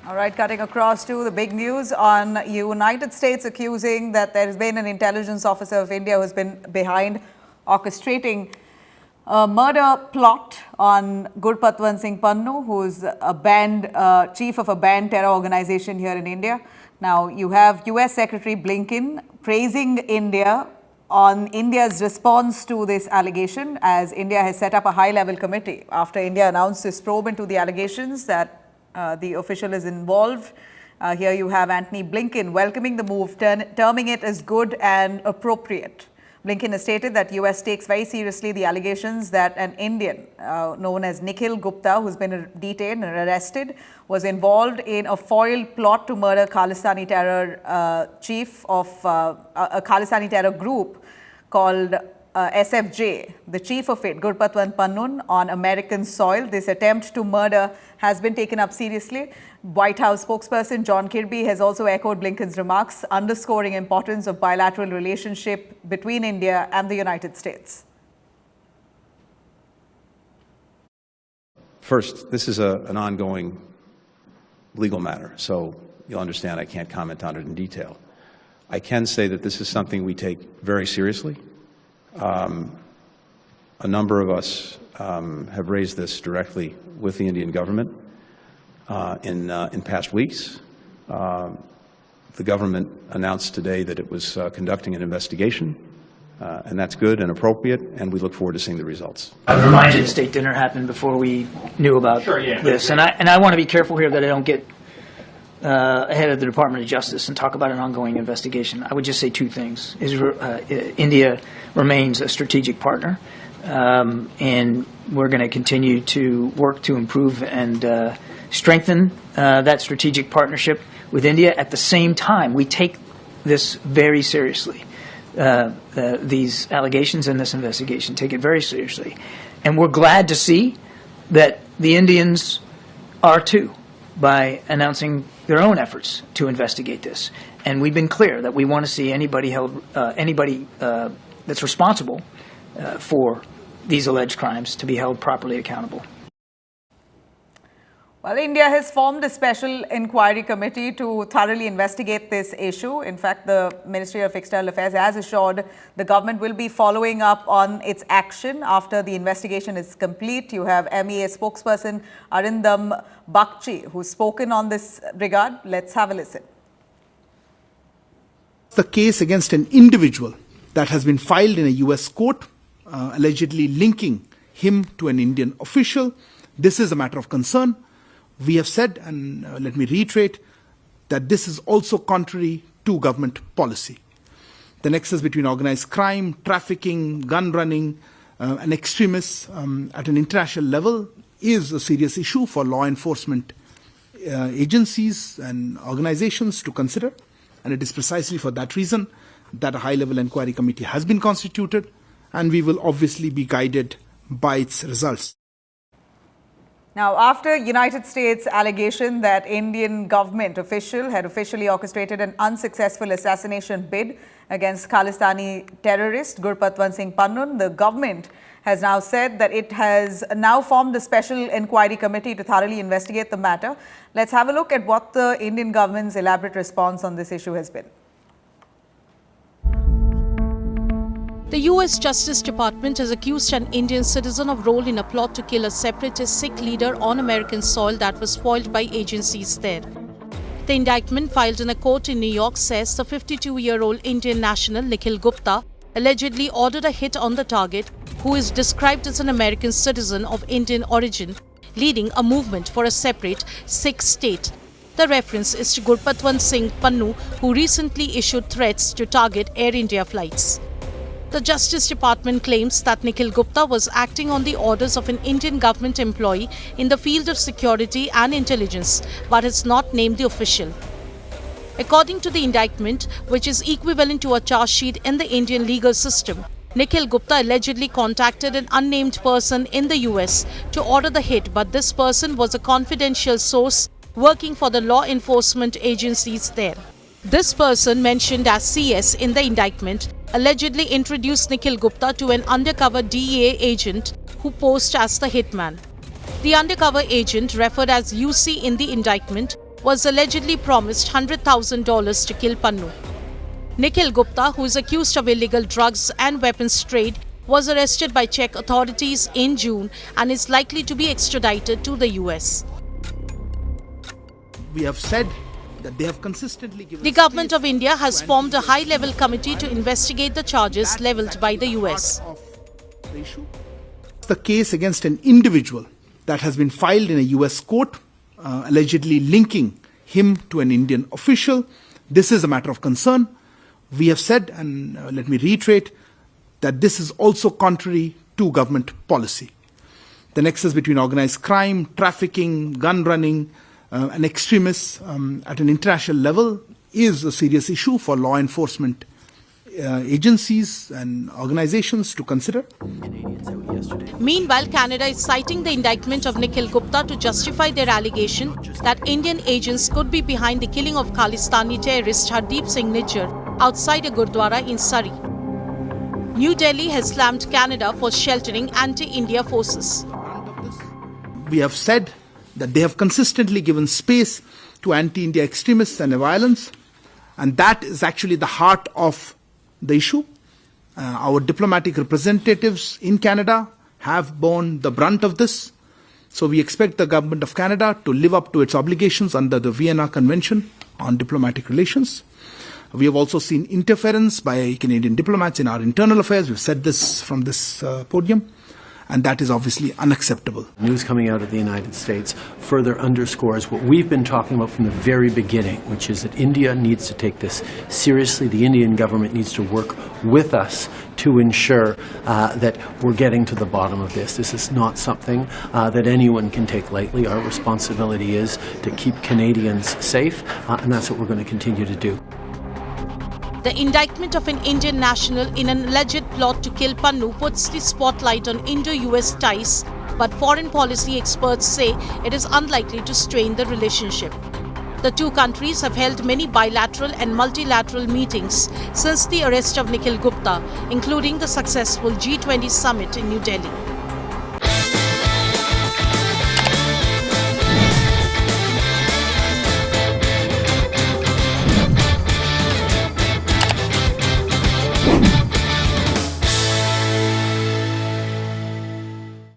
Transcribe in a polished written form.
All right, cutting across to the big news on United States accusing that there has been an intelligence officer of India who has been behind orchestrating a murder plot on Gurpatwant Singh Pannun, who is a chief of a banned terror organization here in India. Now, you have US Secretary Blinken praising India on India's response to this allegation, as India has set up a high-level committee after India announced this probe into the allegations that the official is involved. Here you have Antony Blinken welcoming the move, terming it as good and appropriate. Blinken has stated that US takes very seriously the allegations that an Indian known as Nikhil Gupta, who's been detained and arrested, was involved in a foiled plot to murder Khalistani terror chief of a Khalistani terror group called SFJ, the chief of it, Gurpatwant Pannun, on American soil. This attempt to murder has been taken up seriously. White House spokesperson John Kirby has also echoed Blinken's remarks, underscoring importance of bilateral relationship between India and the United States. First, this is an ongoing legal matter, so you'll understand I can't comment on it in detail. I can say that this is something we take very seriously. A number of us have raised this directly with the Indian government in past weeks. The government announced today that it was conducting an investigation, and that's good and appropriate, and we look forward to seeing the results. I would remind you the state dinner happened before we knew about this, and I want to be careful here that I don't get ahead of the Department of Justice and talk about an ongoing investigation. I would just say two things. India remains a strategic partner, and we're going to continue to work to improve and strengthen that strategic partnership with India. At the same time, we take this very seriously. These allegations and this investigation, take it very seriously. And we're glad to see that the Indians are too, by announcing their own efforts to investigate this. And we've been clear that we want to see anybody held, that's responsible for these alleged crimes to be held properly accountable. Well, India has formed a special inquiry committee to thoroughly investigate this issue. In fact, the Ministry of External Affairs has assured the government will be following up on its action after the investigation is complete. You have MEA spokesperson Arindam Bagchi, who's spoken on this regard. Let's have a listen. The case against an individual that has been filed in a US court, allegedly linking him to an Indian official. This is a matter of concern. We have said, and let me reiterate, that this is also contrary to government policy. The nexus between organized crime, trafficking, gun running, and extremists at an international level is a serious issue for law enforcement agencies and organizations to consider. And it is precisely for that reason that a high-level inquiry committee has been constituted, and we will obviously be guided by its results. Now, after United States allegation that Indian government official had officially orchestrated an unsuccessful assassination bid against Khalistani terrorist Gurpatwant Singh Pannun, the government has now said that it has now formed a special inquiry committee to thoroughly investigate the matter. Let's have a look at what the Indian government's elaborate response on this issue has been. The US Justice Department has accused an Indian citizen of role in a plot to kill a separatist Sikh leader on American soil that was foiled by agencies there. The indictment filed in a court in New York says the 52-year-old Indian national Nikhil Gupta allegedly ordered a hit on the target, who is described as an American citizen of Indian origin, leading a movement for a separate Sikh state. The reference is to Gurpatwant Singh Pannun, who recently issued threats to target Air India flights. The Justice Department claims that Nikhil Gupta was acting on the orders of an Indian government employee in the field of security and intelligence, but has not named the official. According to the indictment, which is equivalent to a charge sheet in the Indian legal system, Nikhil Gupta allegedly contacted an unnamed person in the US to order the hit, but this person was a confidential source working for the law enforcement agencies there. This person, mentioned as CS in the indictment, allegedly introduced Nikhil Gupta to an undercover DEA agent who posed as the hitman. The undercover agent, referred as UC in the indictment, was allegedly promised $100,000 to kill Pannu. Nikhil Gupta, who is accused of illegal drugs and weapons trade, was arrested by Czech authorities in June and is likely to be extradited to the US. We have said that they have consistently given The government of India has formed a high-level committee to investigate the charges levelled by the US. The case against an individual that has been filed in a US court, allegedly linking him to an Indian official. This is a matter of concern. We have said, and let me reiterate, that this is also contrary to government policy. The nexus between organized crime, trafficking, gun running, and extremists at an international level is a serious issue for law enforcement agencies and organizations to consider. Meanwhile, Canada is citing the indictment of Nikhil Gupta to justify their allegation that Indian agents could be behind the killing of Khalistani terrorist Hardeep Singh Nijjar outside a Gurdwara in Surrey. New Delhi has slammed Canada for sheltering anti-India forces. We have said that they have consistently given space to anti-India extremists and violence, and that is actually the heart of the issue. Our diplomatic representatives in Canada have borne the brunt of this, so we expect the government of Canada to live up to its obligations under the Vienna Convention on Diplomatic Relations. We have also seen interference by Canadian diplomats in our internal affairs. We've said this from this podium, and that is obviously unacceptable. News coming out of the United States further underscores what we've been talking about from the very beginning, which is that India needs to take this seriously. The Indian government needs to work with us to ensure that we're getting to the bottom of this. This is not something that anyone can take lightly. Our responsibility is to keep Canadians safe, and that's what we're going to continue to do. The indictment of an Indian national in an alleged plot to kill Pannu puts the spotlight on Indo-US ties, but foreign policy experts say it is unlikely to strain the relationship. The two countries have held many bilateral and multilateral meetings since the arrest of Nikhil Gupta, including the successful G20 summit in New Delhi.